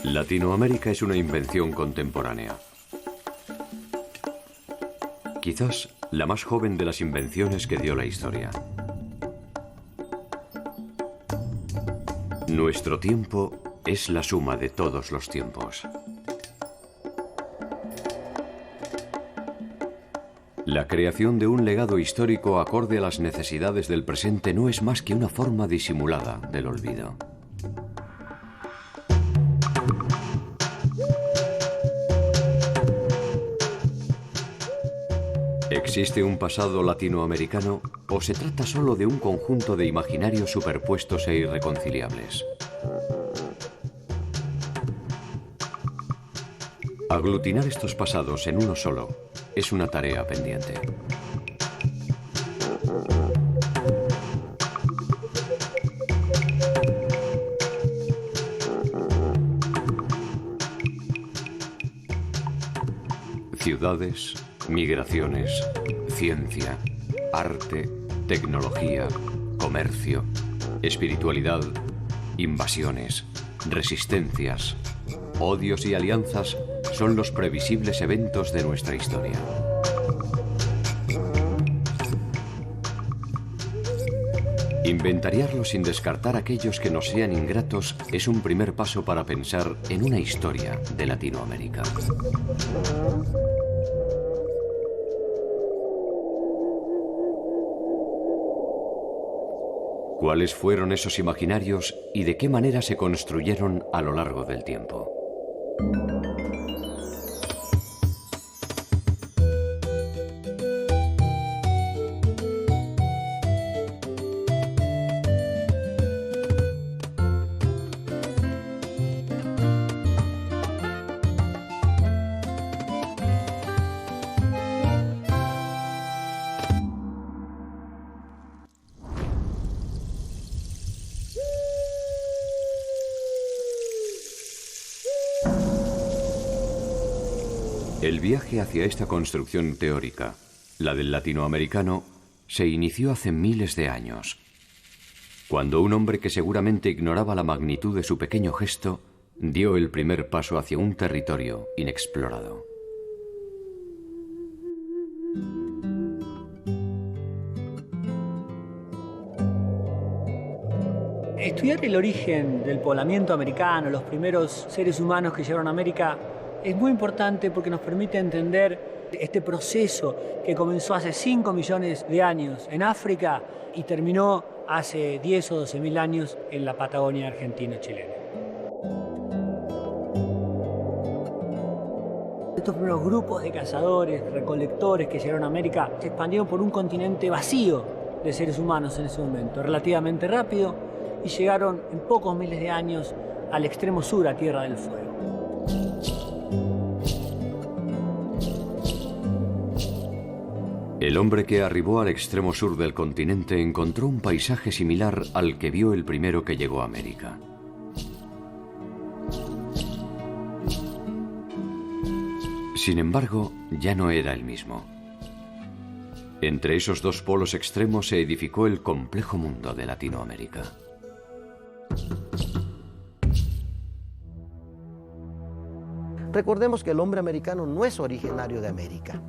Latinoamérica es una invención contemporánea. Quizás la más joven de las invenciones que dio la historia. Nuestro tiempo es la suma de todos los tiempos. La creación de un legado histórico acorde a las necesidades del presente no es más que una forma disimulada del olvido. ¿Existe un pasado latinoamericano o se trata solo de un conjunto de imaginarios superpuestos e irreconciliables? Aglutinar estos pasados en uno solo es una tarea pendiente. Ciudades, migraciones, ciencia, arte, tecnología, comercio, espiritualidad, invasiones, resistencias, odios y alianzas son los previsibles eventos de nuestra historia. Inventariarlos sin descartar aquellos que nos sean ingratos es un primer paso para pensar en una historia de Latinoamérica. ¿Cuáles fueron esos imaginarios y de qué manera se construyeron a lo largo del tiempo? El viaje hacia esta construcción teórica, la del latinoamericano, se inició hace miles de años, cuando un hombre que seguramente ignoraba la magnitud de su pequeño gesto dio el primer paso hacia un territorio inexplorado. Estudiar el origen del poblamiento americano, los primeros seres humanos que llegaron a América, es muy importante porque nos permite entender este proceso que comenzó hace 5 millones de años en África y terminó hace 10 o 12 mil años en la Patagonia argentina-chilena. Estos primeros grupos de cazadores, recolectores que llegaron a América se expandieron por un continente vacío de seres humanos en ese momento, relativamente rápido, y llegaron en pocos miles de años al extremo sur, a Tierra del Fuego. El hombre que arribó al extremo sur del continente encontró un paisaje similar al que vio el primero que llegó a América. Sin embargo, ya no era el mismo. Entre esos dos polos extremos se edificó el complejo mundo de Latinoamérica. Recordemos que el hombre americano no es originario de América.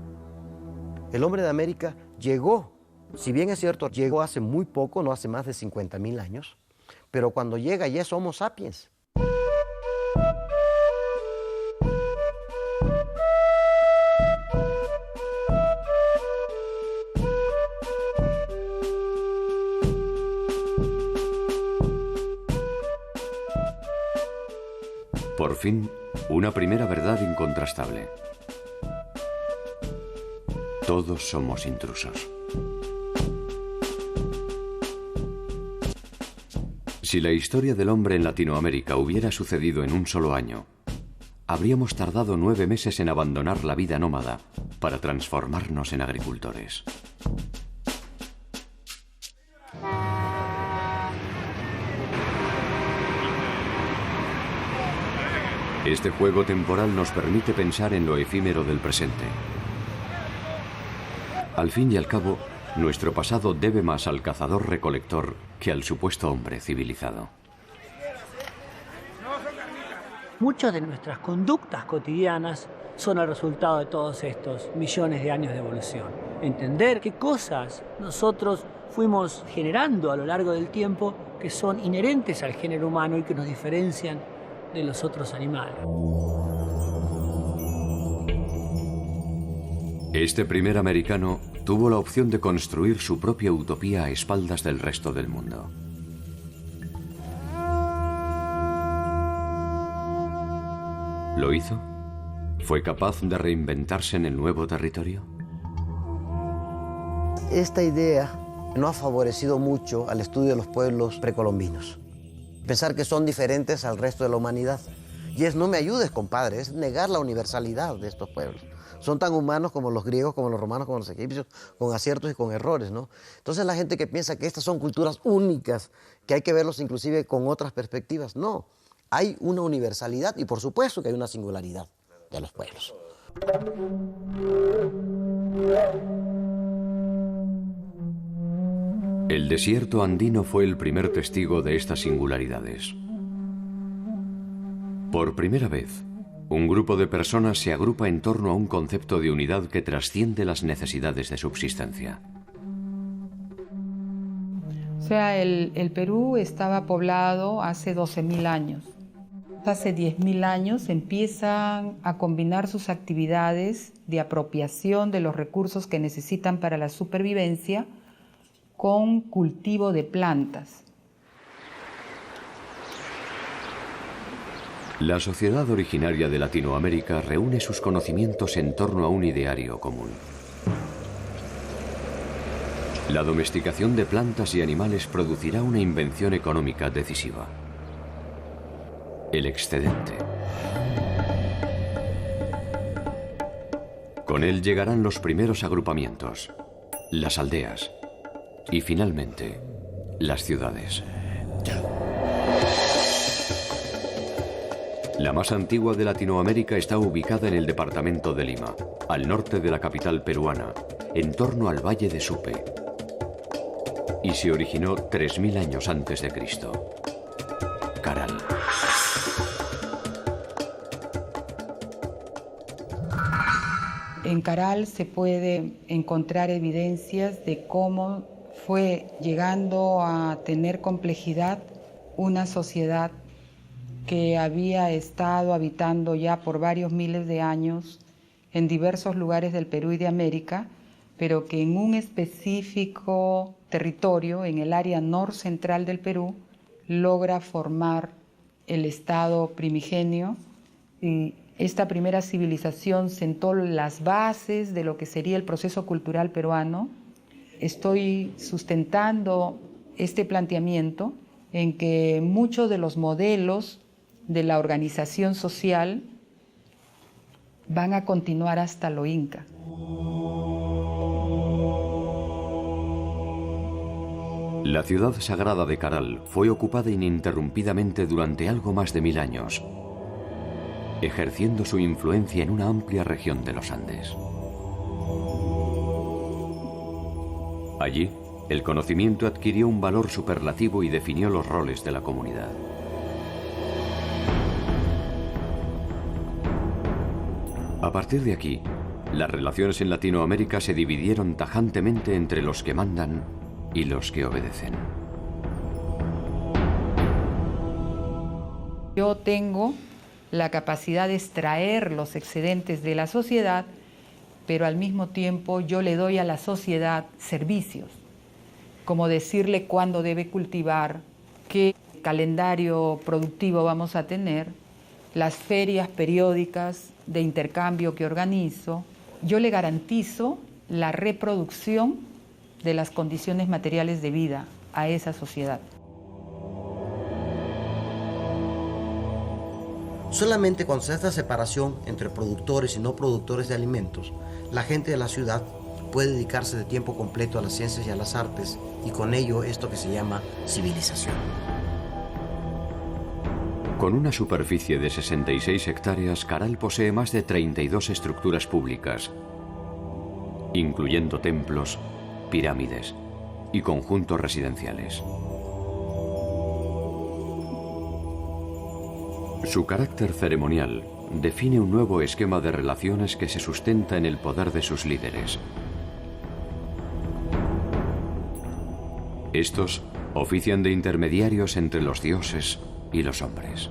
El hombre de América llegó, si bien es cierto, llegó hace muy poco, no hace más de 50.000 años, pero cuando llega ya es Homo sapiens. Por fin, una primera verdad incontrastable. Todos somos intrusos. Si la historia del hombre en Latinoamérica hubiera sucedido en un solo año, habríamos tardado 9 meses en abandonar la vida nómada para transformarnos en agricultores. Este juego temporal nos permite pensar en lo efímero del presente. Al fin y al cabo, nuestro pasado debe más al cazador-recolector que al supuesto hombre civilizado. Muchas de nuestras conductas cotidianas son el resultado de todos estos millones de años de evolución. Entender qué cosas nosotros fuimos generando a lo largo del tiempo que son inherentes al género humano y que nos diferencian de los otros animales. Este primer americano tuvo la opción de construir su propia utopía a espaldas del resto del mundo. ¿Lo hizo? ¿Fue capaz de reinventarse en el nuevo territorio? Esta idea no ha favorecido mucho al estudio de los pueblos precolombinos. Pensar que son diferentes al resto de la humanidad. Y es no me ayudes, compadre, es negar la universalidad de estos pueblos. Son tan humanos como los griegos, como los romanos, como los egipcios, con aciertos y con errores, ¿no? Entonces la gente que piensa que estas son culturas únicas, que hay que verlos inclusive con otras perspectivas, no. Hay una universalidad y por supuesto que hay una singularidad de los pueblos. El desierto andino fue el primer testigo de estas singularidades. Por primera vez, un grupo de personas se agrupa en torno a un concepto de unidad que trasciende las necesidades de subsistencia. O sea, el Perú estaba poblado hace 12.000 años. Hace 10.000 años empiezan a combinar sus actividades de apropiación de los recursos que necesitan para la supervivencia con cultivo de plantas. La sociedad originaria de Latinoamérica reúne sus conocimientos en torno a un ideario común. La domesticación de plantas y animales producirá una invención económica decisiva: el excedente. Con él llegarán los primeros agrupamientos, las aldeas y finalmente las ciudades. La más antigua de Latinoamérica está ubicada en el departamento de Lima, al norte de la capital peruana, en torno al Valle de Supe, y se originó 3.000 años antes de Cristo. Caral. En Caral se puede encontrar evidencias de cómo fue llegando a tener complejidad una sociedad que había estado habitando ya por varios miles de años en diversos lugares del Perú y de América, pero que en un específico territorio, en el área norcentral del Perú, logra formar el estado primigenio. Y esta primera civilización sentó las bases de lo que sería el proceso cultural peruano. Estoy sustentando este planteamiento en que muchos de los modelos de la organización social van a continuar hasta lo inca. La ciudad sagrada de Caral fue ocupada ininterrumpidamente durante algo más de 1000 años, ejerciendo su influencia en una amplia región de los Andes. Allí, el conocimiento adquirió un valor superlativo y definió los roles de la comunidad. A partir de aquí, las relaciones en Latinoamérica se dividieron tajantemente entre los que mandan y los que obedecen. Yo tengo la capacidad de extraer los excedentes de la sociedad, pero al mismo tiempo yo le doy a la sociedad servicios, como decirle cuándo debe cultivar, qué calendario productivo vamos a tener, las ferias periódicas de intercambio que organizo. Yo le garantizo la reproducción de las condiciones materiales de vida a esa sociedad. Solamente cuando se hace esta separación entre productores y no productores de alimentos, la gente de la ciudad puede dedicarse de tiempo completo a las ciencias y a las artes, y con ello esto que se llama civilización. Con una superficie de 66 hectáreas, Caral posee más de 32 estructuras públicas, incluyendo templos, pirámides y conjuntos residenciales. Su carácter ceremonial define un nuevo esquema de relaciones que se sustenta en el poder de sus líderes. Estos ofician de intermediarios entre los dioses y los hombres.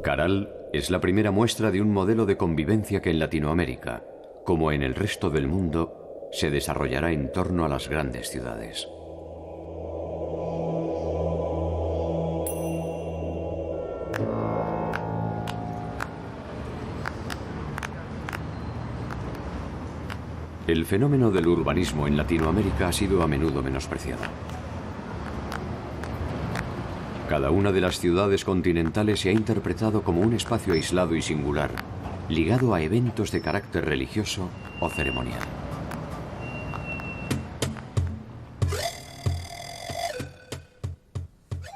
Caral es la primera muestra de un modelo de convivencia que en Latinoamérica, como en el resto del mundo, se desarrollará en torno a las grandes ciudades. El fenómeno del urbanismo en Latinoamérica ha sido a menudo menospreciado. Cada una de las ciudades continentales se ha interpretado como un espacio aislado y singular, ligado a eventos de carácter religioso o ceremonial.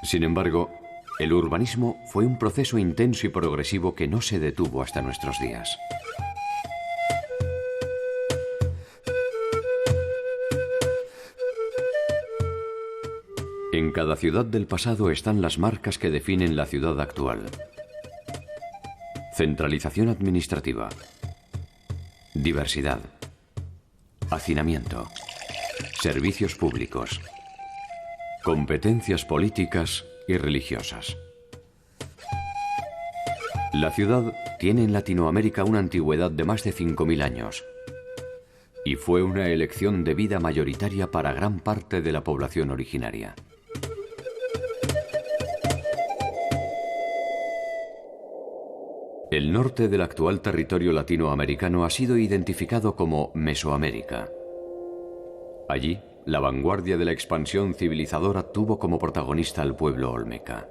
Sin embargo, el urbanismo fue un proceso intenso y progresivo que no se detuvo hasta nuestros días. En cada ciudad del pasado están las marcas que definen la ciudad actual. Centralización administrativa, diversidad, hacinamiento, servicios públicos, competencias políticas y religiosas. La ciudad tiene en Latinoamérica una antigüedad de más de 5.000 años y fue una elección de vida mayoritaria para gran parte de la población originaria. El norte del actual territorio latinoamericano ha sido identificado como Mesoamérica. Allí, la vanguardia de la expansión civilizadora tuvo como protagonista al pueblo olmeca.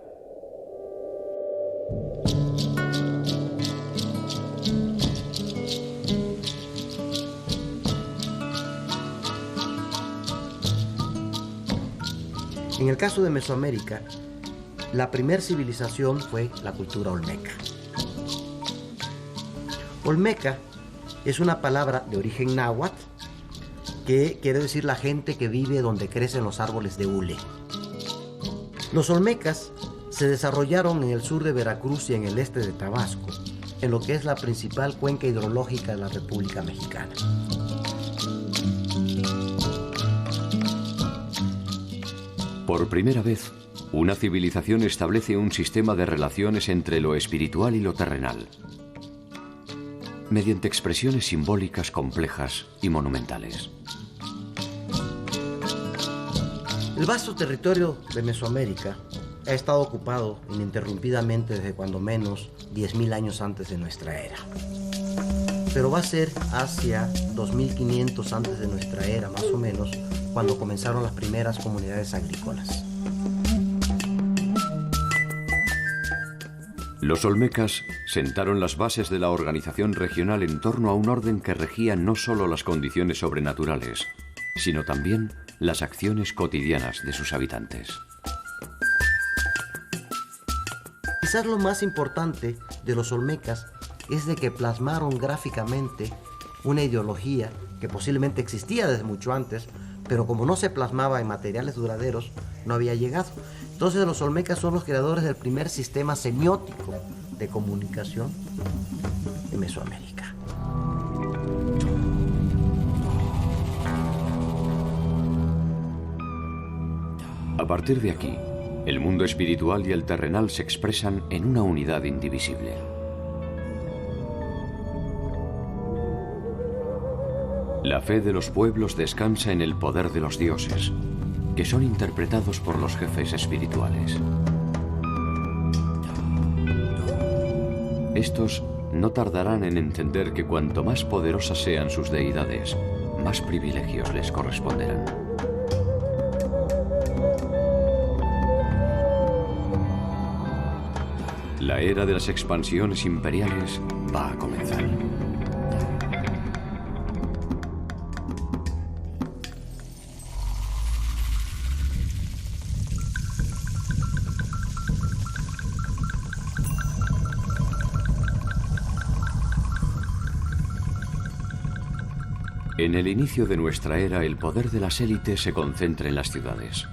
En el caso de Mesoamérica, la primera civilización fue la cultura olmeca. Olmeca es una palabra de origen náhuatl que quiere decir la gente que vive donde crecen los árboles de hule. Los olmecas se desarrollaron en el sur de Veracruz y en el este de Tabasco, en lo que es la principal cuenca hidrológica de la República Mexicana. Por primera vez, una civilización establece un sistema de relaciones entre lo espiritual y lo terrenal, mediante expresiones simbólicas complejas y monumentales. El vasto territorio de Mesoamérica ha estado ocupado ininterrumpidamente desde cuando menos 10.000 años antes de nuestra era. Pero va a ser hacia 2500 antes de nuestra era, más o menos, cuando comenzaron las primeras comunidades agrícolas. Los olmecas sentaron las bases de la organización regional en torno a un orden que regía no solo las condiciones sobrenaturales, sino también las acciones cotidianas de sus habitantes. Quizás lo más importante de los olmecas es de que plasmaron gráficamente una ideología que posiblemente existía desde mucho antes, pero como no se plasmaba en materiales duraderos, no había llegado. Entonces los olmecas son los creadores del primer sistema semiótico de comunicación en Mesoamérica. A partir de aquí, el mundo espiritual y el terrenal se expresan en una unidad indivisible. La fe de los pueblos descansa en el poder de los dioses, que son interpretados por los jefes espirituales. Estos no tardarán en entender que cuanto más poderosas sean sus deidades, más privilegios les corresponderán. La era de las expansiones imperiales va a comenzar. En el inicio de nuestra era, el poder de las élites se concentra en las ciudades.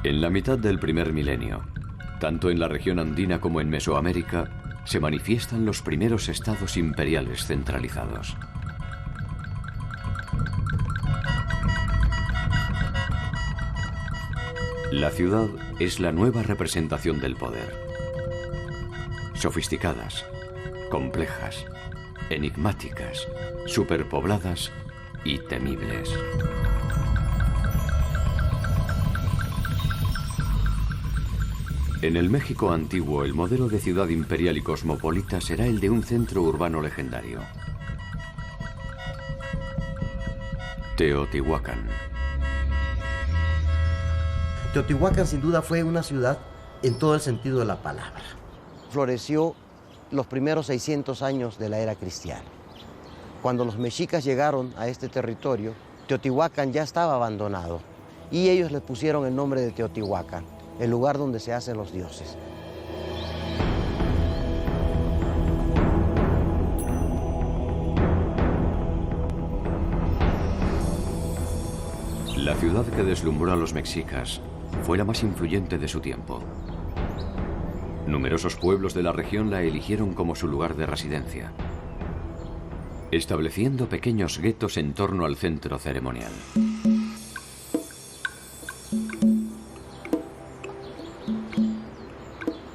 En la mitad del primer milenio, tanto en la región andina como en Mesoamérica, se manifiestan los primeros estados imperiales centralizados. La ciudad es la nueva representación del poder. Sofisticadas, complejas, enigmáticas, superpobladas y temibles. En el México antiguo, el modelo de ciudad imperial y cosmopolita será el de un centro urbano legendario. Teotihuacán. Teotihuacán sin duda fue una ciudad en todo el sentido de la palabra. Floreció los primeros 600 años de la era cristiana. Cuando los mexicas llegaron a este territorio, Teotihuacán ya estaba abandonado y ellos le pusieron el nombre de Teotihuacán, el lugar donde se hacen los dioses. La ciudad que deslumbró a los mexicas fue la más influyente de su tiempo. Numerosos pueblos de la región la eligieron como su lugar de residencia, estableciendo pequeños guetos en torno al centro ceremonial.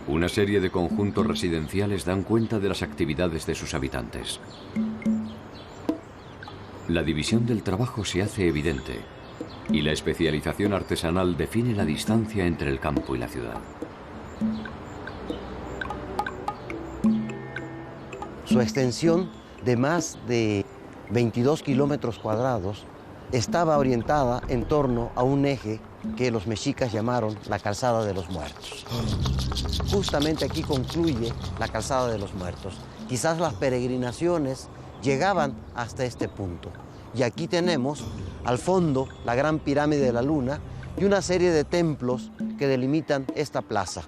Una serie de conjuntos residenciales dan cuenta de las actividades de sus habitantes. La división del trabajo se hace evidente y la especialización artesanal define la distancia entre el campo y la ciudad. Su extensión de más de 22 kilómetros cuadrados estaba orientada en torno a un eje que los mexicas llamaron la Calzada de los Muertos. Justamente aquí concluye la Calzada de los Muertos. Quizás las peregrinaciones llegaban hasta este punto. Y aquí tenemos al fondo la Gran Pirámide de la Luna y una serie de templos que delimitan esta plaza.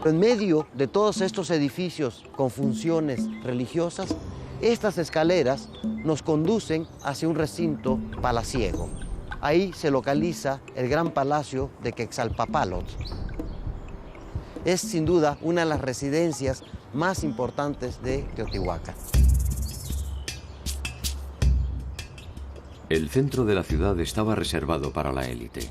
En medio de todos estos edificios con funciones religiosas, estas escaleras nos conducen hacia un recinto palaciego. Ahí se localiza el gran palacio de Quetzalpopatl. Es sin duda una de las residencias más importantes de Teotihuacán. El centro de la ciudad estaba reservado para la élite.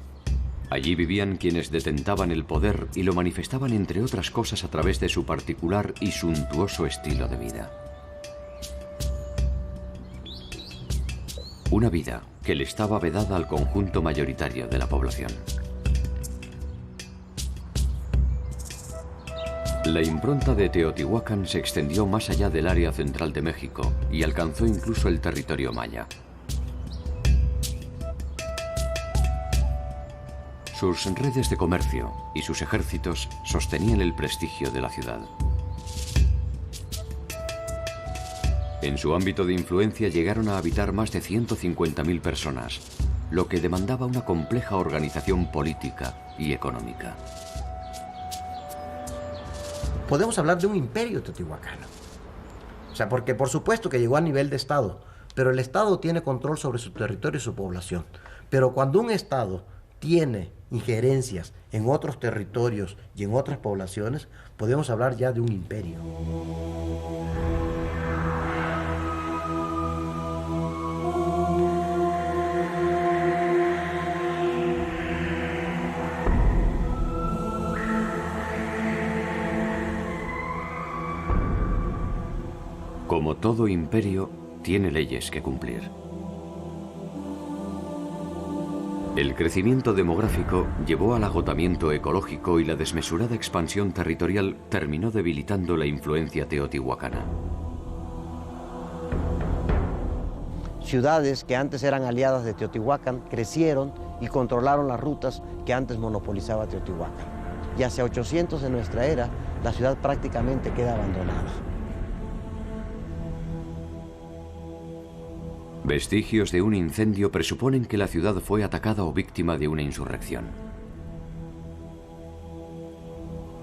Allí vivían quienes detentaban el poder y lo manifestaban, entre otras cosas, a través de su particular y suntuoso estilo de vida. Una vida que le estaba vedada al conjunto mayoritario de la población. La impronta de Teotihuacán se extendió más allá del área central de México y alcanzó incluso el territorio maya. Sus redes de comercio y sus ejércitos sostenían el prestigio de la ciudad. En su ámbito de influencia llegaron a habitar más de 150.000 personas, lo que demandaba una compleja organización política y económica. Podemos hablar de un imperio teotihuacano. O sea, porque por supuesto que llegó a nivel de Estado, pero el Estado tiene control sobre su territorio y su población. Pero cuando un Estado tiene injerencias en otros territorios y en otras poblaciones, podemos hablar ya de un imperio. Como todo imperio, tiene leyes que cumplir. El crecimiento demográfico llevó al agotamiento ecológico y la desmesurada expansión territorial terminó debilitando la influencia teotihuacana. Ciudades que antes eran aliadas de Teotihuacán crecieron y controlaron las rutas que antes monopolizaba Teotihuacán. Y hacia 800 de nuestra era, la ciudad prácticamente queda abandonada. Vestigios de un incendio presuponen que la ciudad fue atacada o víctima de una insurrección.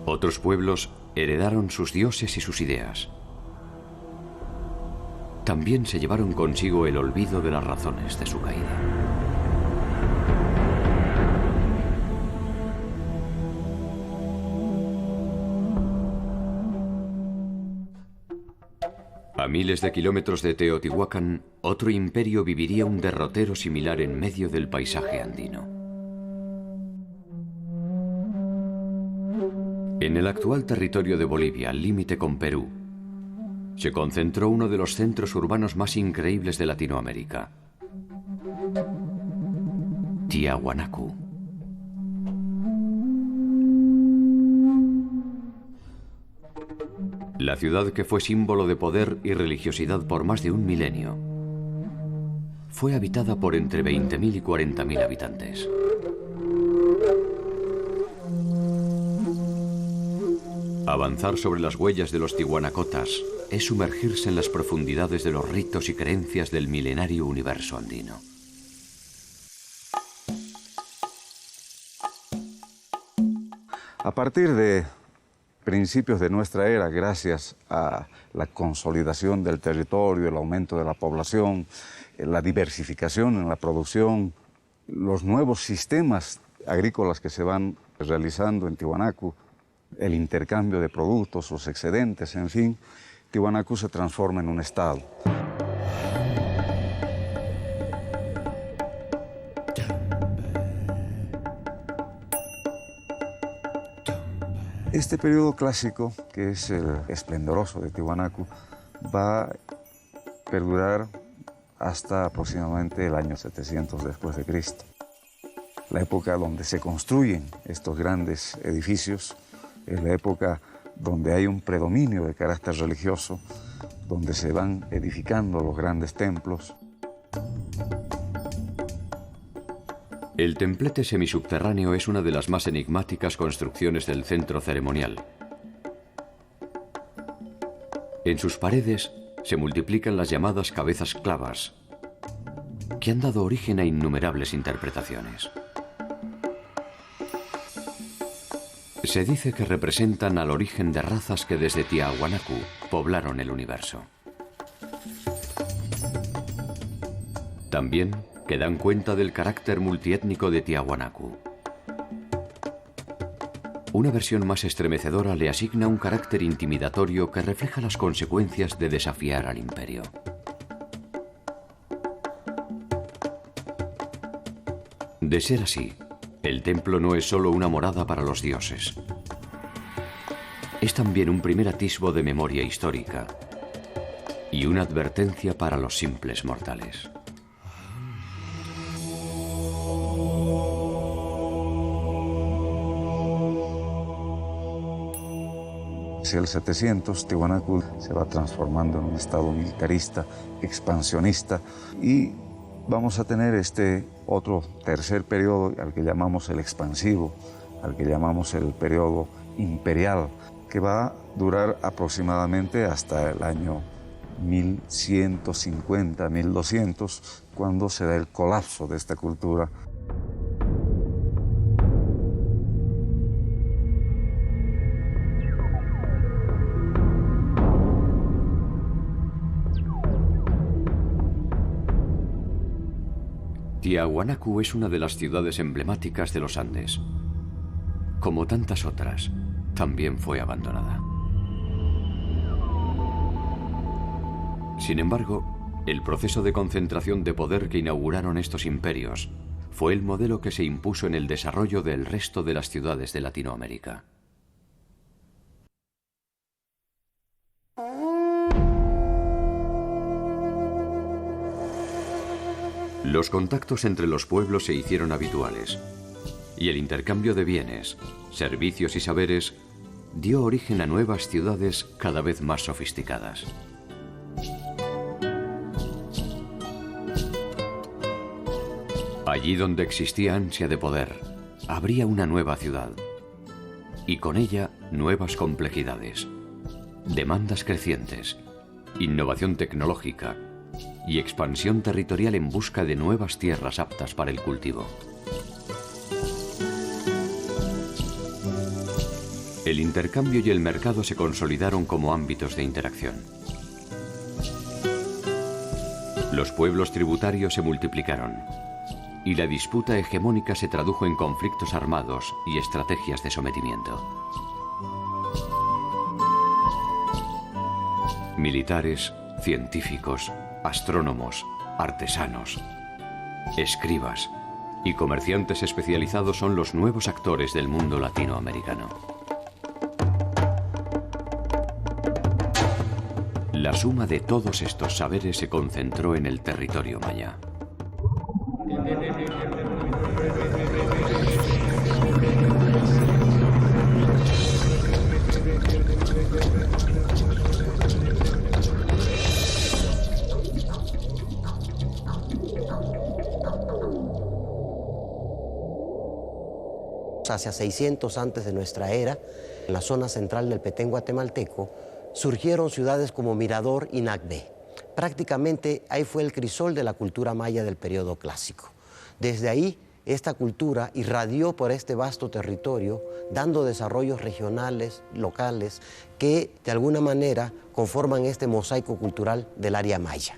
Otros pueblos heredaron sus dioses y sus ideas. También se llevaron consigo el olvido de las razones de su caída. A miles de kilómetros de Teotihuacán, otro imperio viviría un derrotero similar en medio del paisaje andino. En el actual territorio de Bolivia, al límite con Perú, se concentró uno de los centros urbanos más increíbles de Latinoamérica: Tiahuanacu. La ciudad, que fue símbolo de poder y religiosidad por más de un milenio, fue habitada por entre 20.000 y 40.000 habitantes. Avanzar sobre las huellas de los tihuanacotas es sumergirse en las profundidades de los ritos y creencias del milenario universo andino. A partir de principios de nuestra era, gracias a la consolidación del territorio, el aumento de la población, la diversificación en la producción, los nuevos sistemas agrícolas que se van realizando en Tiahuanacu, el intercambio de productos, los excedentes, en fin, Tiahuanacu se transforma en un estado. Este periodo clásico, que es el esplendoroso de Tiahuanacu, va a perdurar hasta aproximadamente el año 700 después de Cristo. La época donde se construyen estos grandes edificios es la época donde hay un predominio de carácter religioso, donde se van edificando los grandes templos. El templete semisubterráneo es una de las más enigmáticas construcciones del centro ceremonial. En sus paredes se multiplican las llamadas cabezas clavas, que han dado origen a innumerables interpretaciones. Se dice que representan al origen de razas que desde Tiahuanacu poblaron el universo. También que dan cuenta del carácter multiétnico de Tiahuanacu. Una versión más estremecedora le asigna un carácter intimidatorio que refleja las consecuencias de desafiar al imperio. De ser así, el templo no es solo una morada para los dioses. Es también un primer atisbo de memoria histórica y una advertencia para los simples mortales. Hacia el 700, Tiahuanacu se va transformando en un estado militarista, expansionista, y vamos a tener este otro tercer periodo al que llamamos el expansivo, al que llamamos el periodo imperial, que va a durar aproximadamente hasta el año 1150, 1200, cuando se da el colapso de esta cultura. Tiahuanacu es una de las ciudades emblemáticas de los Andes. Como tantas otras, también fue abandonada. Sin embargo, el proceso de concentración de poder que inauguraron estos imperios fue el modelo que se impuso en el desarrollo del resto de las ciudades de Latinoamérica. Los contactos entre los pueblos se hicieron habituales, y el intercambio de bienes, servicios y saberes dio origen a nuevas ciudades cada vez más sofisticadas. Allí donde existía ansia de poder, habría una nueva ciudad, y con ella nuevas complejidades, demandas crecientes, innovación tecnológica y expansión territorial en busca de nuevas tierras aptas para el cultivo. El intercambio y el mercado se consolidaron como ámbitos de interacción. Los pueblos tributarios se multiplicaron y la disputa hegemónica se tradujo en conflictos armados y estrategias de sometimiento. Militares, científicos, astrónomos, artesanos, escribas y comerciantes especializados son los nuevos actores del mundo latinoamericano. La suma de todos estos saberes se concentró en el territorio maya. Hacia 600 antes de nuestra era, en la zona central del Petén guatemalteco, surgieron ciudades como Mirador y Nagbe. Prácticamente ahí fue el crisol de la cultura maya del periodo clásico. Desde ahí, esta cultura irradió por este vasto territorio, dando desarrollos regionales, locales, que de alguna manera conforman este mosaico cultural del área maya.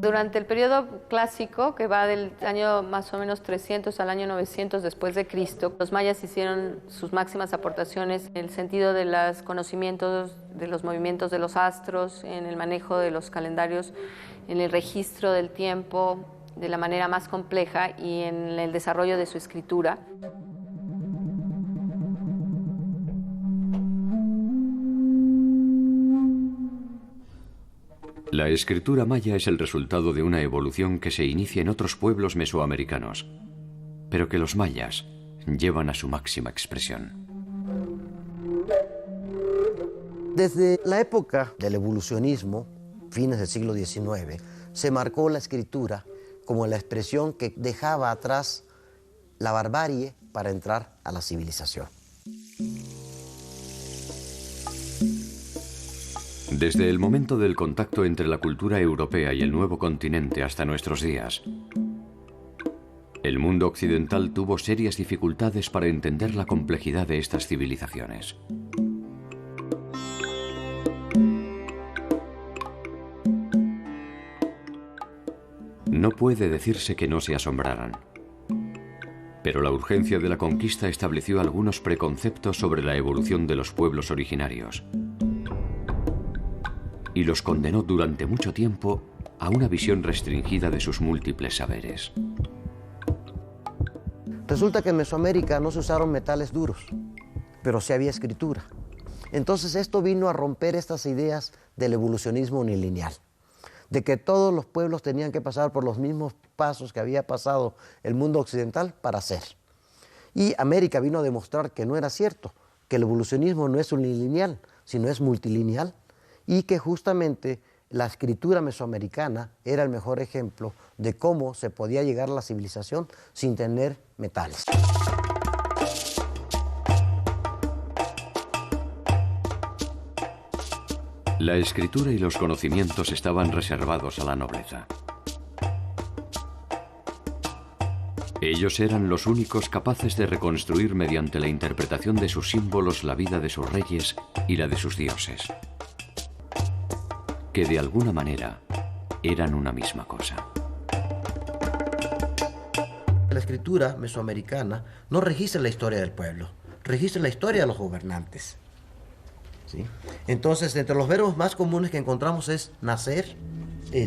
Durante el periodo clásico, que va del año más o menos 300 al año 900 después de Cristo, los mayas hicieron sus máximas aportaciones en el sentido de los conocimientos de los movimientos de los astros, en el manejo de los calendarios, en el registro del tiempo de la manera más compleja y en el desarrollo de su escritura. La escritura maya es el resultado de una evolución que se inicia en otros pueblos mesoamericanos, pero que los mayas llevan a su máxima expresión. Desde la época del evolucionismo, fines del siglo XIX, se marcó la escritura como la expresión que dejaba atrás la barbarie para entrar a la civilización. Desde el momento del contacto entre la cultura europea y el nuevo continente hasta nuestros días, el mundo occidental tuvo serias dificultades para entender la complejidad de estas civilizaciones. No puede decirse que no se asombraran, pero la urgencia de la conquista estableció algunos preconceptos sobre la evolución de los pueblos originarios y los condenó durante mucho tiempo a una visión restringida de sus múltiples saberes. Resulta que en Mesoamérica no se usaron metales duros, pero sí había escritura. Entonces esto vino a romper estas ideas del evolucionismo unilineal, de que todos los pueblos tenían que pasar por los mismos pasos que había pasado el mundo occidental para ser. Y América vino a demostrar que no era cierto, que el evolucionismo no es unilineal, sino es multilineal, y que justamente la escritura mesoamericana era el mejor ejemplo de cómo se podía llegar a la civilización sin tener metales. La escritura y los conocimientos estaban reservados a la nobleza. Ellos eran los únicos capaces de reconstruir mediante la interpretación de sus símbolos la vida de sus reyes y la de sus dioses, que de alguna manera eran una misma cosa. La escritura mesoamericana no registra la historia del pueblo, registra la historia de los gobernantes. ¿Sí? Entonces, entre los verbos más comunes que encontramos es nacer,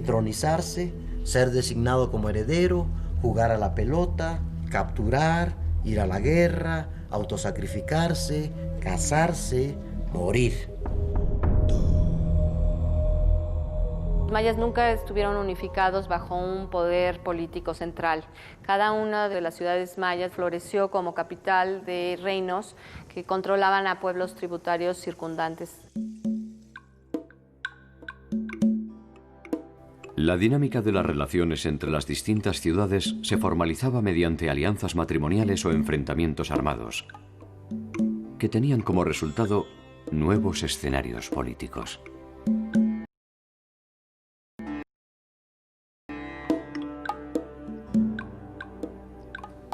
tronizarse, ser designado como heredero, jugar a la pelota, capturar, ir a la guerra, autosacrificarse, casarse, morir. Los mayas nunca estuvieron unificados bajo un poder político central. Cada una de las ciudades mayas floreció como capital de reinos que controlaban a pueblos tributarios circundantes. La dinámica de las relaciones entre las distintas ciudades se formalizaba mediante alianzas matrimoniales o enfrentamientos armados, que tenían como resultado nuevos escenarios políticos.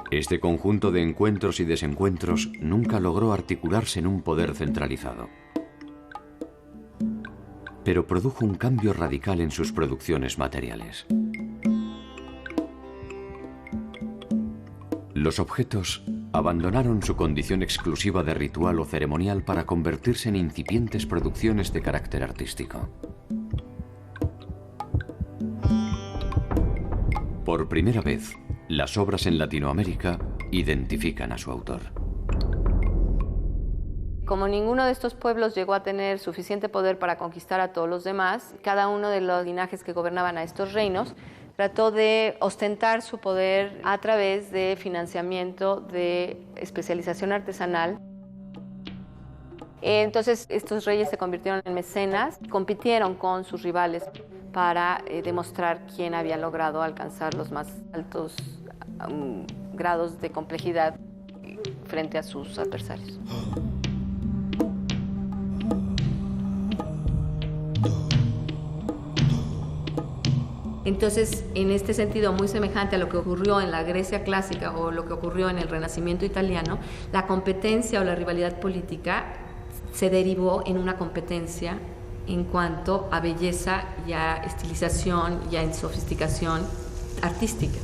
Este conjunto de encuentros y desencuentros nunca logró articularse en un poder centralizado, pero produjo un cambio radical en sus producciones materiales. Los objetos abandonaron su condición exclusiva de ritual o ceremonial para convertirse en incipientes producciones de carácter artístico. Por primera vez, las obras en Latinoamérica identifican a su autor. Como ninguno de estos pueblos llegó a tener suficiente poder para conquistar a todos los demás, cada uno de los linajes que gobernaban a estos reinos trató de ostentar su poder a través de financiamiento, de especialización artesanal. Entonces, estos reyes se convirtieron en mecenas, compitieron con sus rivales para demostrar quién había logrado alcanzar los más altos grados de complejidad frente a sus adversarios. Entonces, en este sentido, muy semejante a lo que ocurrió en la Grecia clásica o lo que ocurrió en el Renacimiento italiano, la competencia o la rivalidad política se derivó en una competencia en cuanto a belleza y a estilización y a sofisticación artística.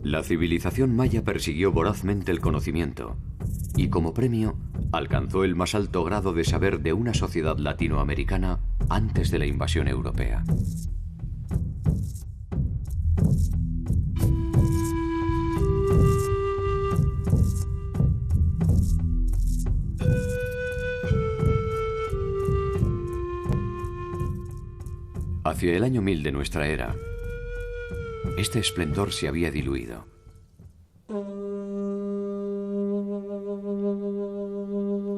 La civilización maya persiguió vorazmente el conocimiento y, como premio, alcanzó el más alto grado de saber de una sociedad latinoamericana antes de la invasión europea. Hacia el año 1000 de nuestra era, este esplendor se había diluido.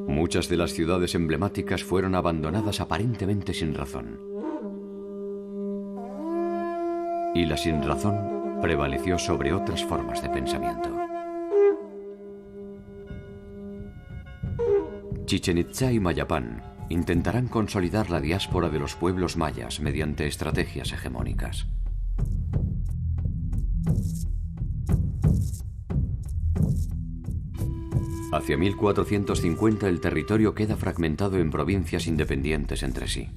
Muchas de las ciudades emblemáticas fueron abandonadas aparentemente sin razón. Y la sinrazón prevaleció sobre otras formas de pensamiento. Chichén Itzá y Mayapán intentarán consolidar la diáspora de los pueblos mayas mediante estrategias hegemónicas. Hacia 1450 el territorio queda fragmentado en provincias independientes entre sí.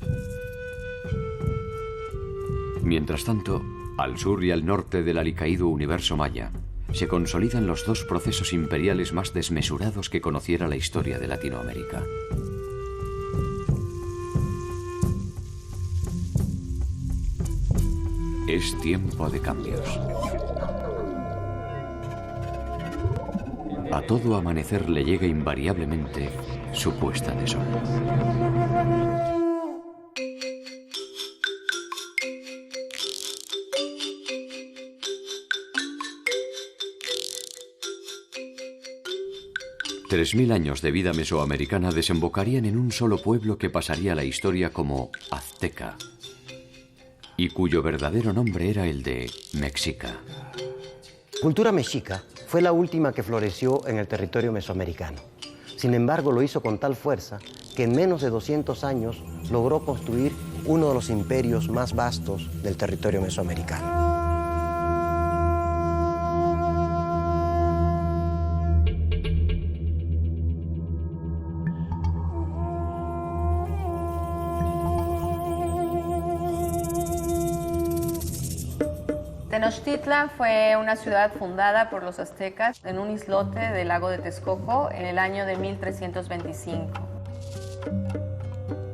Mientras tanto, al sur y al norte del alicaído universo maya, se consolidan los dos procesos imperiales más desmesurados que conociera la historia de Latinoamérica. Es tiempo de cambios. A todo amanecer le llega invariablemente su puesta de sol. $3000 años de vida mesoamericana desembocarían en un solo pueblo que pasaría a la historia como azteca, y cuyo verdadero nombre era el de Mexica. Cultura mexica fue la última que floreció en el territorio mesoamericano. Sin embargo, lo hizo con tal fuerza que en menos de 200 años logró construir uno de los imperios más vastos del territorio mesoamericano. Tenochtitlan fue una ciudad fundada por los aztecas en un islote del lago de Texcoco en el año de 1325.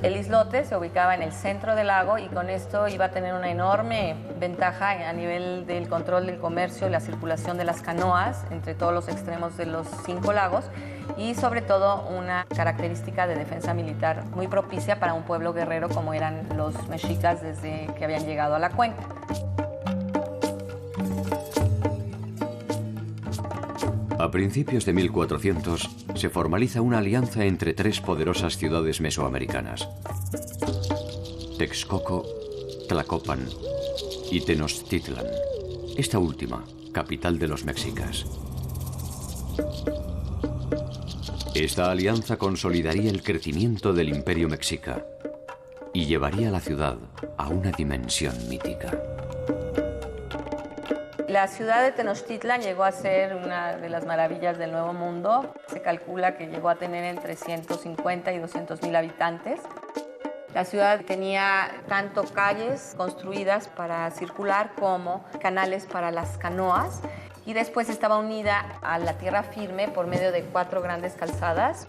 El islote se ubicaba en el centro del lago y con esto iba a tener una enorme ventaja a nivel del control del comercio y la circulación de las canoas entre todos los extremos de los 5 lagos y sobre todo una característica de defensa militar muy propicia para un pueblo guerrero como eran los mexicas desde que habían llegado a la cuenca. A principios de 1400 se formaliza una alianza entre 3 poderosas ciudades mesoamericanas: Texcoco, Tlacopan y Tenochtitlan, esta última, capital de los mexicas. Esta alianza consolidaría el crecimiento del imperio mexica y llevaría a la ciudad a una dimensión mítica. La ciudad de Tenochtitlan llegó a ser una de las maravillas del Nuevo Mundo. Se calcula que llegó a tener entre 150 y 200,000 habitantes. La ciudad tenía tanto calles construidas para circular como canales para las canoas, y después estaba unida a la tierra firme por medio de 4 grandes calzadas.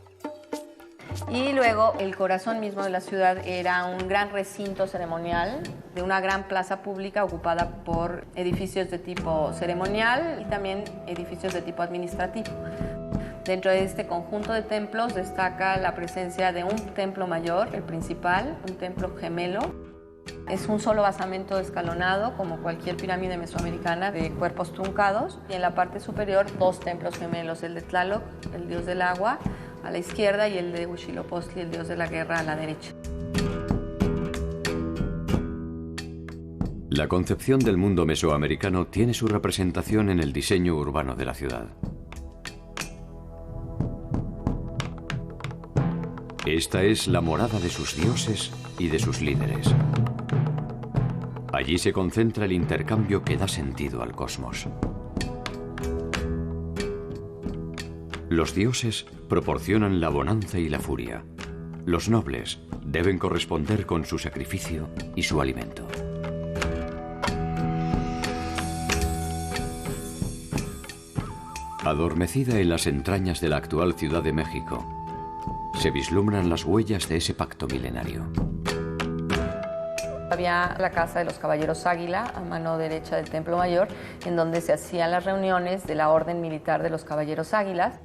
Y luego el corazón mismo de la ciudad era un gran recinto ceremonial de una gran plaza pública ocupada por edificios de tipo ceremonial y también edificios de tipo administrativo. Dentro de este conjunto de templos destaca la presencia de un templo mayor, el principal, un templo gemelo. Es un solo basamento escalonado, como cualquier pirámide mesoamericana, de cuerpos truncados. Y en la parte superior, 2 templos gemelos, el de Tlaloc, el dios del agua, a la izquierda, y el de Huitzilopochtli, el dios de la guerra, a la derecha. La concepción del mundo mesoamericano tiene su representación en el diseño urbano de la ciudad. Esta es la morada de sus dioses y de sus líderes. Allí se concentra el intercambio que da sentido al cosmos. Los dioses proporcionan la bonanza y la furia. Los nobles deben corresponder con su sacrificio y su alimento. Adormecida en las entrañas de la actual Ciudad de México, se vislumbran las huellas de ese pacto milenario. Había la casa de los caballeros Águila, a mano derecha del Templo Mayor, en donde se hacían las reuniones de la Orden Militar de los Caballeros Águilas.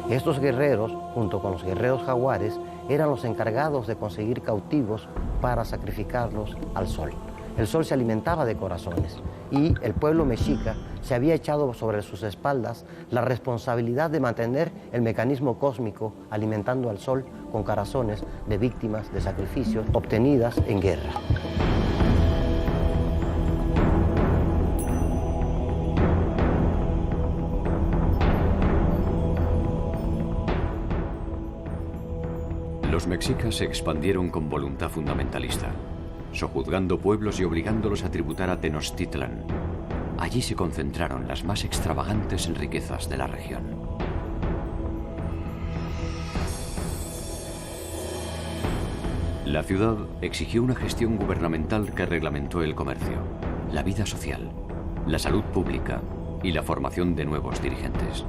Estos guerreros, junto con los guerreros jaguares, eran los encargados de conseguir cautivos para sacrificarlos al sol. El sol se alimentaba de corazones y el pueblo mexica se había echado sobre sus espaldas la responsabilidad de mantener el mecanismo cósmico alimentando al sol con corazones de víctimas de sacrificios obtenidas en guerra. Los mexicas se expandieron con voluntad fundamentalista, sojuzgando pueblos y obligándolos a tributar a Tenochtitlan. Allí se concentraron las más extravagantes riquezas de la región. La ciudad exigió una gestión gubernamental que reglamentó el comercio, la vida social, la salud pública y la formación de nuevos dirigentes.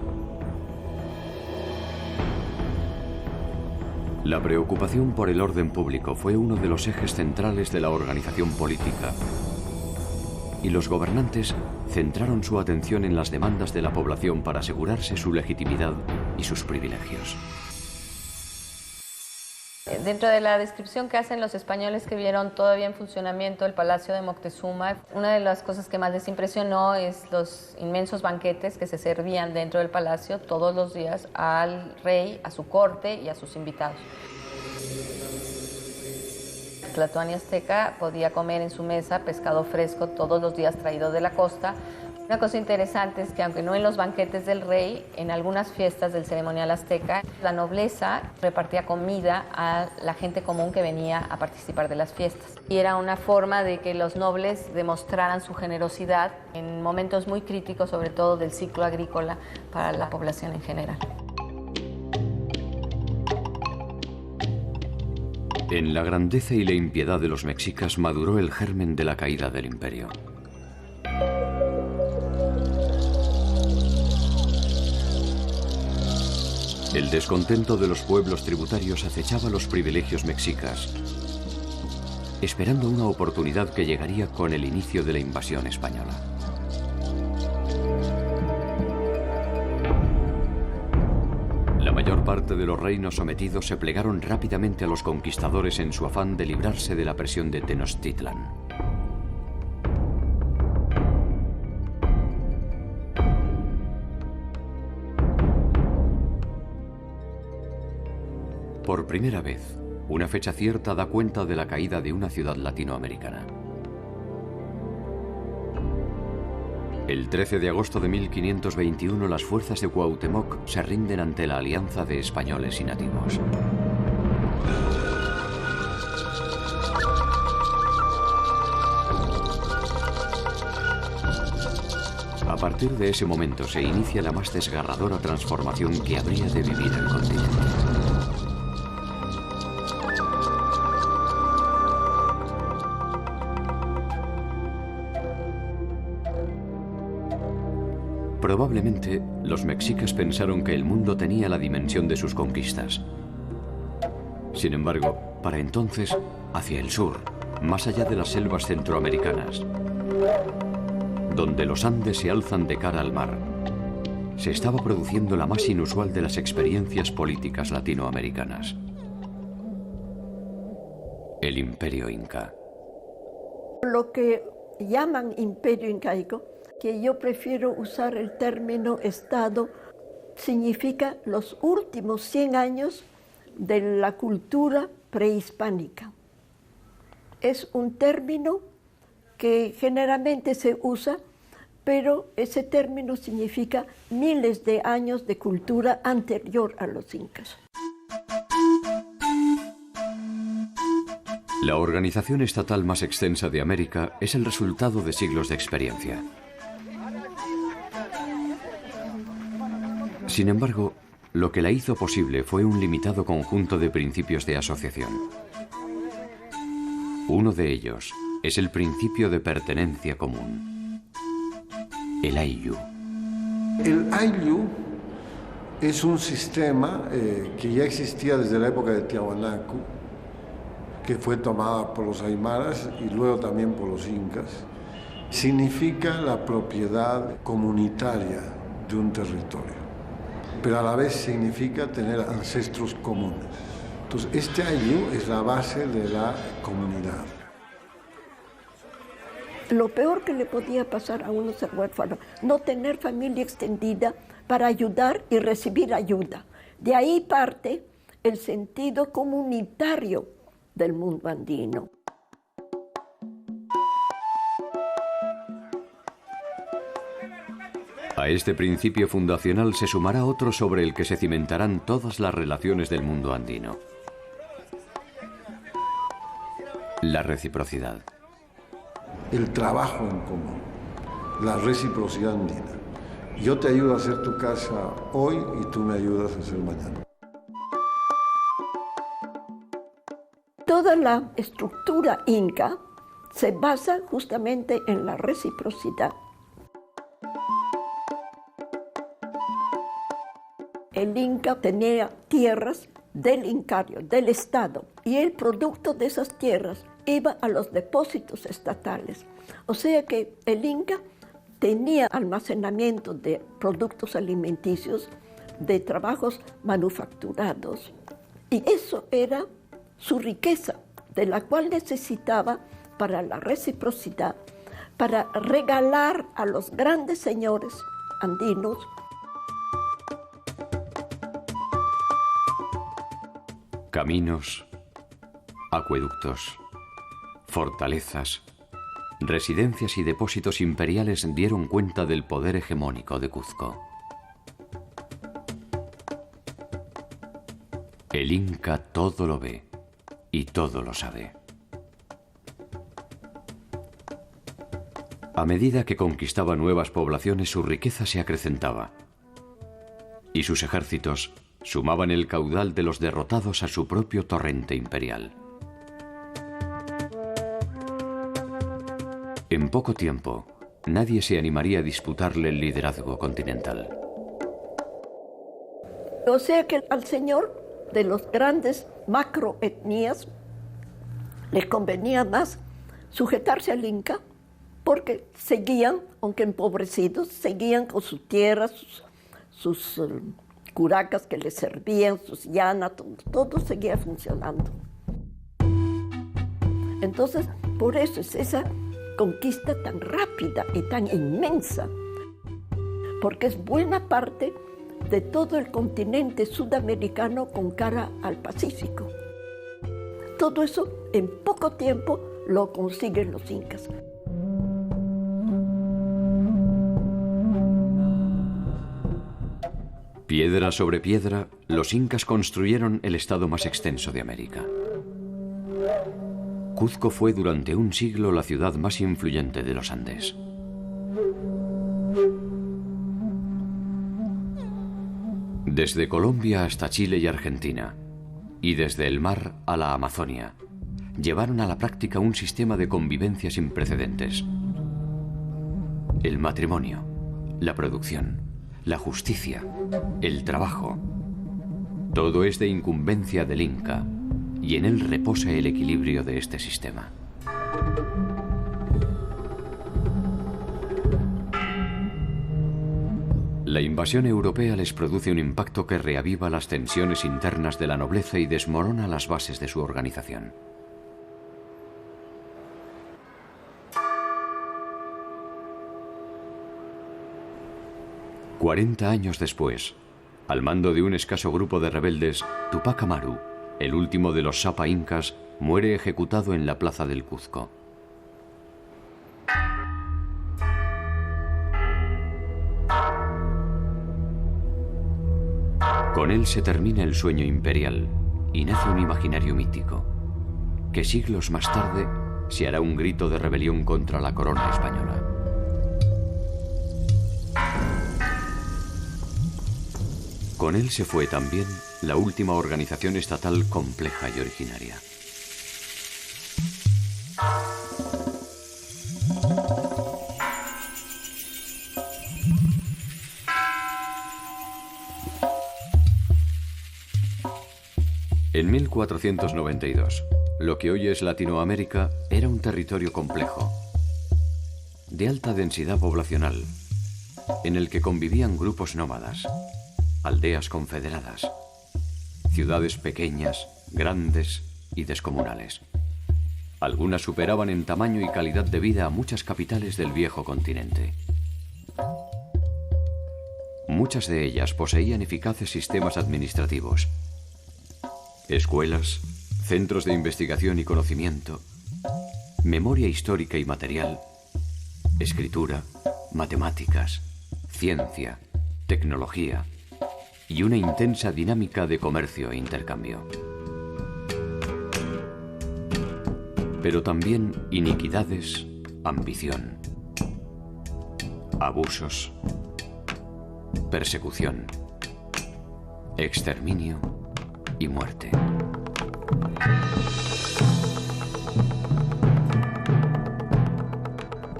La preocupación por el orden público fue uno de los ejes centrales de la organización política, y los gobernantes centraron su atención en las demandas de la población para asegurarse su legitimidad y sus privilegios. Dentro de la descripción que hacen los españoles que vieron todavía en funcionamiento el Palacio de Moctezuma, una de las cosas que más les impresionó es los inmensos banquetes que se servían dentro del palacio todos los días al rey, a su corte y a sus invitados. Tlatoani azteca podía comer en su mesa pescado fresco todos los días traído de la costa. Una cosa interesante es que aunque no en los banquetes del rey, en algunas fiestas del ceremonial azteca, la nobleza repartía comida a la gente común que venía a participar de las fiestas. Y era una forma de que los nobles demostraran su generosidad en momentos muy críticos, sobre todo del ciclo agrícola para la población en general. En la grandeza y la impiedad de los mexicas maduró el germen de la caída del imperio. El descontento de los pueblos tributarios acechaba los privilegios mexicas, esperando una oportunidad que llegaría con el inicio de la invasión española. La mayor parte de los reinos sometidos se plegaron rápidamente a los conquistadores en su afán de librarse de la presión de Tenochtitlan. Por primera vez, una fecha cierta da cuenta de la caída de una ciudad latinoamericana. El 13 de agosto de 1521, las fuerzas de Cuauhtémoc se rinden ante la alianza de españoles y nativos. A partir de ese momento se inicia la más desgarradora transformación que habría de vivir el continente. Probablemente los mexicas pensaron que el mundo tenía la dimensión de sus conquistas. Sin embargo, para entonces, hacia el sur, más allá de las selvas centroamericanas, donde los Andes se alzan de cara al mar, se estaba produciendo la más inusual de las experiencias políticas latinoamericanas: el Imperio Inca. Lo que llaman Imperio Incaico, que yo prefiero usar el término Estado, significa los últimos 100 años de la cultura prehispánica. Es un término que generalmente se usa, pero ese término significa miles de años de cultura anterior a los incas. La organización estatal más extensa de América es el resultado de siglos de experiencia. Sin embargo, lo que la hizo posible fue un limitado conjunto de principios de asociación. Uno de ellos es el principio de pertenencia común, el Ayllu. El Ayllu es un sistema que ya existía desde la época de Tiahuanaco, que fue tomada por los aymaras y luego también por los incas. Significa la propiedad comunitaria de un territorio, pero a la vez significa tener ancestros comunes. Entonces, este Ayllu es la base de la comunidad. Lo peor que le podía pasar a uno ser huérfano, no tener familia extendida para ayudar y recibir ayuda. De ahí parte el sentido comunitario del mundo andino. A este principio fundacional se sumará otro sobre el que se cimentarán todas las relaciones del mundo andino: la reciprocidad. El trabajo en común, la reciprocidad andina. Yo te ayudo a hacer tu casa hoy y tú me ayudas a hacer mañana. Toda la estructura inca se basa justamente en la reciprocidad. El Inca tenía tierras del Incario, del Estado, y el producto de esas tierras iba a los depósitos estatales. O sea que el Inca tenía almacenamiento de productos alimenticios, de trabajos manufacturados, y eso era su riqueza, de la cual necesitaba para la reciprocidad, para regalar a los grandes señores andinos caminos, acueductos, fortalezas, residencias y depósitos imperiales dieron cuenta del poder hegemónico de Cuzco. El Inca todo lo ve y todo lo sabe. A medida que conquistaba nuevas poblaciones, su riqueza se acrecentaba y sus ejércitos sumaban el caudal de los derrotados a su propio torrente imperial. En poco tiempo, nadie se animaría a disputarle el liderazgo continental. O sea que al señor de los grandes macroetnias les convenía más sujetarse al Inca, porque seguían, aunque empobrecidos, seguían con sus tierras, sus curacas que les servían, sus llanas, todo seguía funcionando. Entonces, por eso es esa conquista tan rápida y tan inmensa, porque es buena parte de todo el continente sudamericano con cara al Pacífico. Todo eso en poco tiempo lo consiguen los incas. Piedra sobre piedra, los incas construyeron el estado más extenso de América. Cuzco fue durante un siglo la ciudad más influyente de los Andes. Desde Colombia hasta Chile y Argentina, y desde el mar a la Amazonia, llevaron a la práctica un sistema de convivencia sin precedentes. El matrimonio, la producción, la justicia, el trabajo. Todo es de incumbencia del Inca, y en él reposa el equilibrio de este sistema. La invasión europea les produce un impacto que reaviva las tensiones internas de la nobleza y desmorona las bases de su organización. «40 años después, al mando de un escaso grupo de rebeldes, Tupac Amaru, el último de los Sapa incas, muere ejecutado en la plaza del Cuzco. Con él se termina el sueño imperial y nace un imaginario mítico, que siglos más tarde se hará un grito de rebelión contra la corona española. Con él se fue también la última organización estatal compleja y originaria. En 1492, lo que hoy es Latinoamérica era un territorio complejo, de alta densidad poblacional, en el que convivían grupos nómadas, aldeas confederadas, ciudades pequeñas, grandes y descomunales. Algunas superaban en tamaño y calidad de vida a muchas capitales del viejo continente. Muchas de ellas poseían eficaces sistemas administrativos, escuelas, centros de investigación y conocimiento, memoria histórica y material, escritura, matemáticas, ciencia, tecnología y una intensa dinámica de comercio e intercambio. Pero también iniquidades, ambición, abusos, persecución, exterminio y muerte.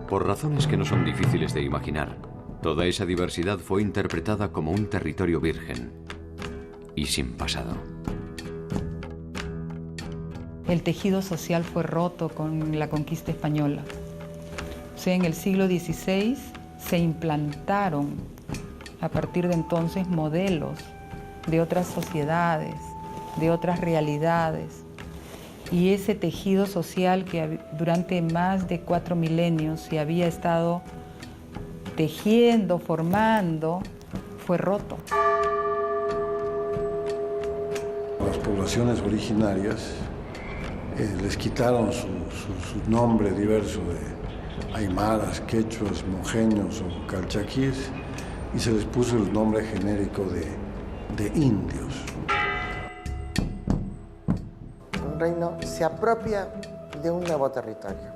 Por razones que no son difíciles de imaginar, toda esa diversidad fue interpretada como un territorio virgen y sin pasado. El tejido social fue roto con la conquista española. O sea, en el siglo XVI se implantaron a partir de entonces modelos de otras sociedades, de otras realidades. Y ese tejido social que durante más de 4 milenios se había estado tejiendo, formando, fue roto. Las poblaciones originarias les quitaron su nombre diverso de aymaras, quechuas, mojeños o calchaquíes y se les puso el nombre genérico de indios. Un reino se apropia de un nuevo territorio.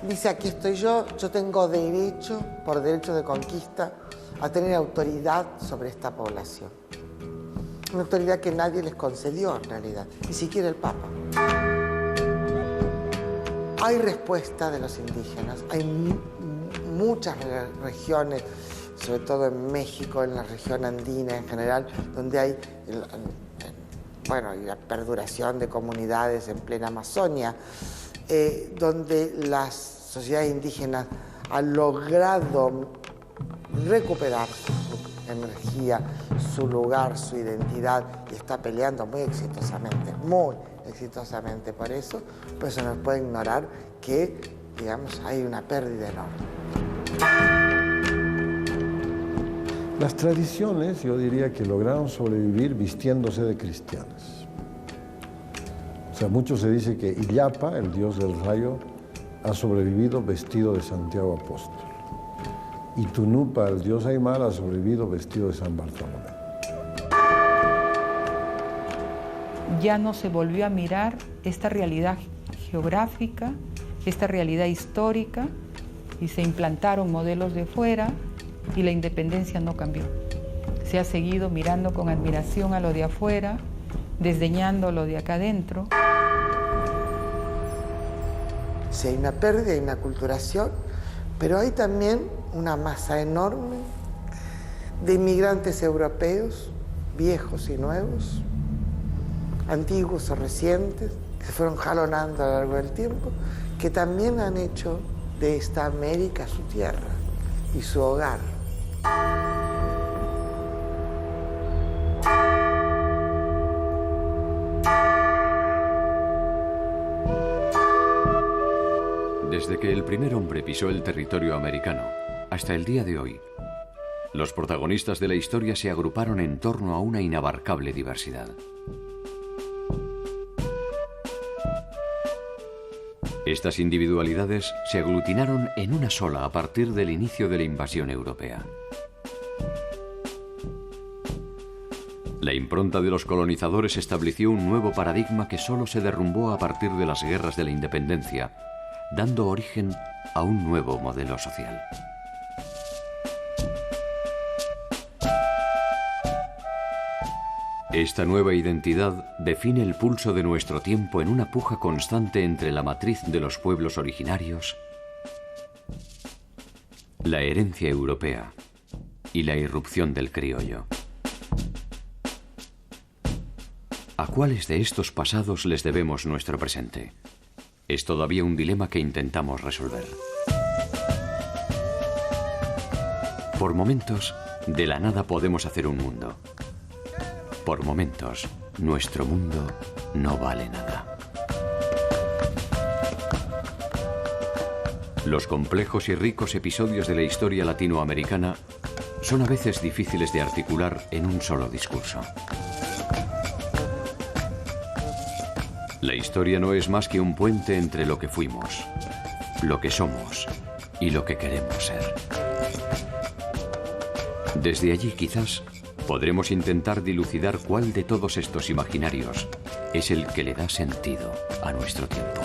Dice, aquí estoy yo tengo derecho, por derecho de conquista, a tener autoridad sobre esta población. Una autoridad que nadie les concedió en realidad, ni siquiera el Papa. Hay respuesta de los indígenas, hay muchas regiones, sobre todo en México, en la región andina en general, donde hay y la perduración de comunidades en plena Amazonia, donde las sociedades indígenas han logrado recuperar su energía, su lugar, su identidad, y está peleando muy exitosamente por eso, pues se nos puede ignorar que, digamos, hay una pérdida enorme. Las tradiciones, yo diría que lograron sobrevivir vistiéndose de cristianas. O sea, mucho se dice que Illapa, el dios del rayo, ha sobrevivido vestido de Santiago Apóstol. Y Tunupa, el dios Aymara, ha sobrevivido vestido de San Bartolomé. Ya no se volvió a mirar esta realidad geográfica, esta realidad histórica, y se implantaron modelos de fuera y la independencia no cambió. Se ha seguido mirando con admiración a lo de afuera, desdeñando lo de acá adentro. Si hay una pérdida, hay una aculturación, pero hay también una masa enorme de inmigrantes europeos, viejos y nuevos, antiguos o recientes, que se fueron jalonando a lo largo del tiempo, que también han hecho de esta América su tierra y su hogar. Desde que el primer hombre pisó el territorio americano hasta el día de hoy, los protagonistas de la historia se agruparon en torno a una inabarcable diversidad. Estas individualidades se aglutinaron en una sola a partir del inicio de la invasión europea. La impronta de los colonizadores estableció un nuevo paradigma que solo se derrumbó a partir de las guerras de la independencia, dando origen a un nuevo modelo social. Esta nueva identidad define el pulso de nuestro tiempo en una puja constante entre la matriz de los pueblos originarios, la herencia europea y la irrupción del criollo. ¿A cuáles de estos pasados les debemos nuestro presente? Es todavía un dilema que intentamos resolver. Por momentos, de la nada podemos hacer un mundo. Por momentos, nuestro mundo no vale nada. Los complejos y ricos episodios de la historia latinoamericana son a veces difíciles de articular en un solo discurso. La historia no es más que un puente entre lo que fuimos, lo que somos y lo que queremos ser. Desde allí, quizás, podremos intentar dilucidar cuál de todos estos imaginarios es el que le da sentido a nuestro tiempo.